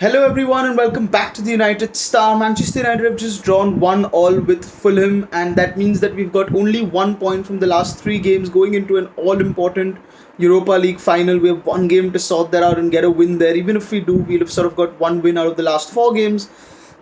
Hello everyone and welcome back to the United Star. Manchester United have just drawn 1-1 with Fulham, and that means that we've got only 1 point from the last three games going into an all-important Europa League final. We have one game to sort that out and get a win there. Even if we do, we'll have sort of got one win out of the last four games.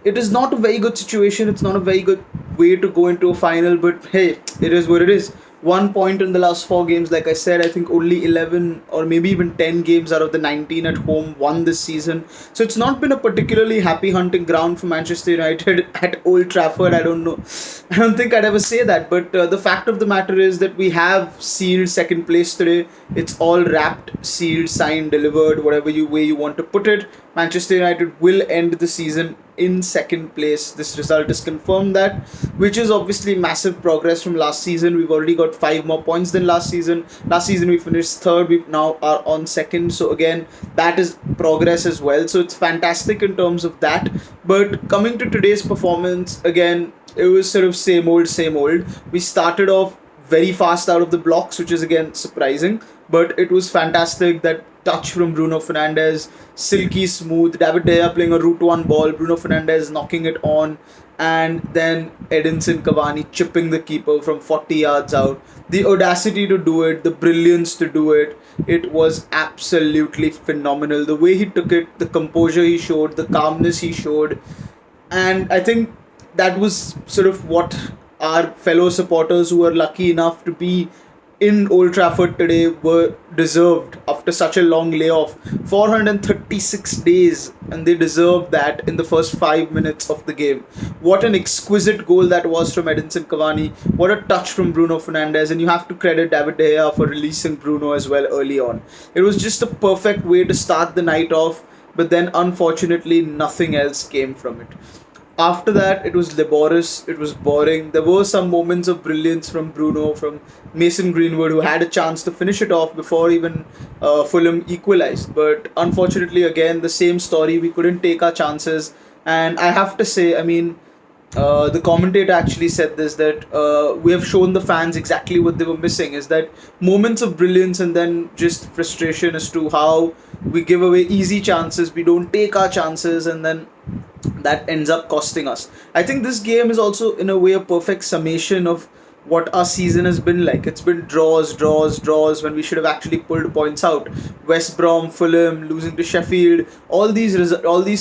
It is not a very good situation. It's not a very good way to go into a final, but hey, it is what it is. 1 point in the last four games. Like I said, I think only 11 or maybe even 10 games out of the 19 at home won this season. So it's not been a particularly happy hunting ground for Manchester United at Old Trafford. I don't know. I don't think I'd ever say that. But the fact of the matter is that we have sealed second place today. It's all wrapped, sealed, signed, delivered, whatever way you want to put it. Manchester United will end the season in second place. This result has confirmed that, which is obviously massive progress from last season. We've already got 5 more points than last season. Last season we finished third. We now are on second. So again, that is progress as well. So it's fantastic in terms of that. But coming to today's performance, again, it was sort of same old, same old. We started off very fast out of the blocks, which is again surprising. But it was fantastic. That touch from Bruno Fernandes, silky smooth. David De Gea playing a route one ball, Bruno Fernandes knocking it on, and then Edinson Cavani chipping the keeper from 40 yards out. The audacity to do it, the brilliance to do it, it was absolutely phenomenal. The way he took it, the composure he showed, the calmness he showed, and I think that was sort of what our fellow supporters who were lucky enough to be in Old Trafford today were deserved after such a long layoff. 436 days, and they deserved that in the first 5 minutes of the game. What an exquisite goal that was from Edinson Cavani. What a touch from Bruno Fernandes, and you have to credit David De Gea for releasing Bruno as well early on. It was just a perfect way to start the night off, but then unfortunately nothing else came from it. After that, it was laborious, it was boring. There were some moments of brilliance from Bruno, from Mason Greenwood, who had a chance to finish it off before even Fulham equalised. But unfortunately, again, the same story. We couldn't take our chances. And I have to say, I mean, the commentator actually said this, that we have shown the fans exactly what they were missing, is that moments of brilliance and then just frustration as to how we give away easy chances, we don't take our chances, and then that ends up costing us. I think this game is also in a way a perfect summation of what our season has been like. It's been draws, draws, draws when we should have actually pulled points out. West Brom, Fulham, losing to Sheffield, all these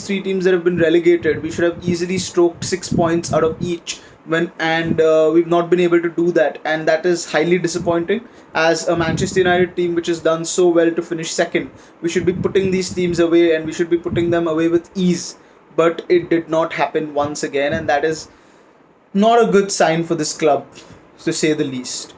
three teams that have been relegated, we should have easily stroked 6 points out of each. We've not been able to do that, and that is highly disappointing. As a Manchester United team which has done so well to finish second, we should be putting these teams away, and we should be putting them away with ease. But it did not happen once again, and that is not a good sign for this club, to say the least.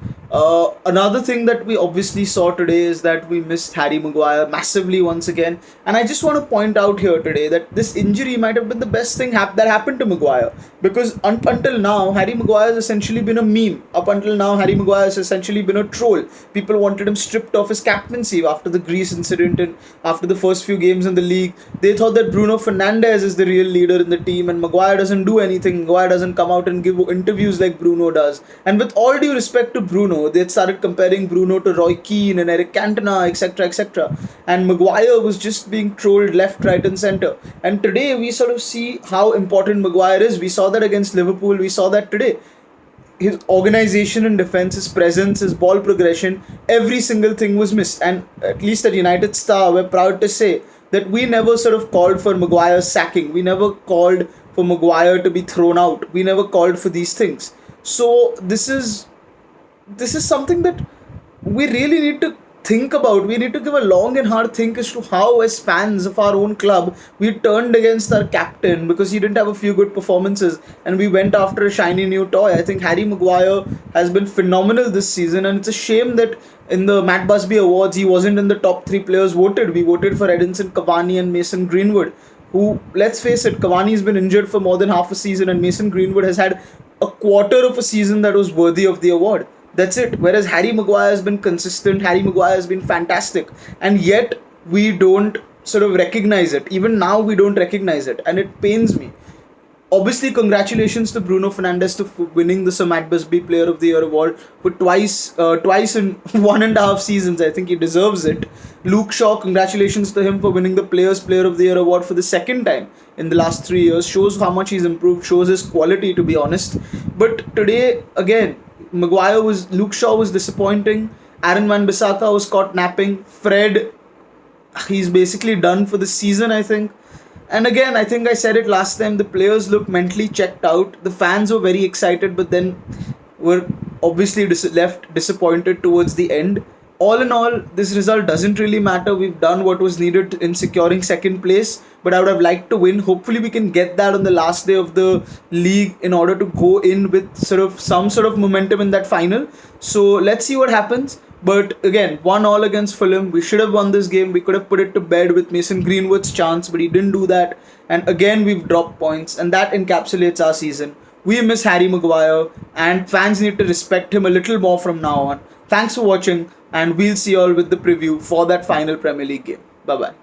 Another thing that we obviously saw today is that we missed Harry Maguire massively once again. And I just want to point out here today that this injury might have been the best thing that happened to Maguire. Because up until now, Harry Maguire has essentially been a meme. Up until now, Harry Maguire has essentially been a troll. People wanted him stripped of his captaincy after the Greece incident and after the first few games in the league. They thought that Bruno Fernandes is the real leader in the team, and Maguire doesn't do anything. Maguire doesn't come out and give interviews like Bruno does. And with all due respect to Bruno, they had started comparing Bruno to Roy Keane and Eric Cantona, etc., etc. And Maguire was just being trolled left, right, and centre. And today we sort of see how important Maguire is. We saw that against Liverpool. We saw that today. His organisation in defence, his presence, his ball progression, every single thing was missed. And at least at United Star, we're proud to say that we never sort of called for Maguire's sacking. We never called for Maguire to be thrown out. We never called for these things. So this is something that we really need to think about. We need to give a long and hard think as to how, as fans of our own club, we turned against our captain because he didn't have a few good performances, and we went after a shiny new toy. I think Harry Maguire has been phenomenal this season, and it's a shame that in the Matt Busby Awards he wasn't in the top three players voted. We voted for Edinson Cavani and Mason Greenwood, who, let's face it, Cavani's been injured for more than half a season, and Mason Greenwood has had a quarter of a season that was worthy of the award. That's it. Whereas Harry Maguire has been consistent, Harry Maguire has been fantastic, and yet we don't sort of recognize it. Even now, we don't recognize it, and it pains me. Obviously, congratulations to Bruno Fernandes to winning the Sir Matt Busby Player of the Year award for twice in 1.5 seasons. I think he deserves it. Luke Shaw, congratulations to him for winning the Players Player of the Year award for the second time in the last 3 years. Shows how much he's improved. Shows his quality, to be honest. But today, again, Luke Shaw was disappointing. Aaron Wan-Bissaka was caught napping. Fred, he's basically done for the season, I think. And again, I think I said it last time, the players look mentally checked out. The fans were very excited, but then were obviously left disappointed towards the end. All in all, this result doesn't really matter. We've done what was needed in securing second place, but I would have liked to win. Hopefully, we can get that on the last day of the league in order to go in with some sort of momentum in that final. So let's see what happens. But again, 1-1 against Fulham. We should have won this game. We could have put it to bed with Mason Greenwood's chance, but he didn't do that. And again, we've dropped points, and that encapsulates our season. We miss Harry Maguire, and fans need to respect him a little more from now on. Thanks for watching, and we'll see you all with the preview for that final Premier League game. Bye bye.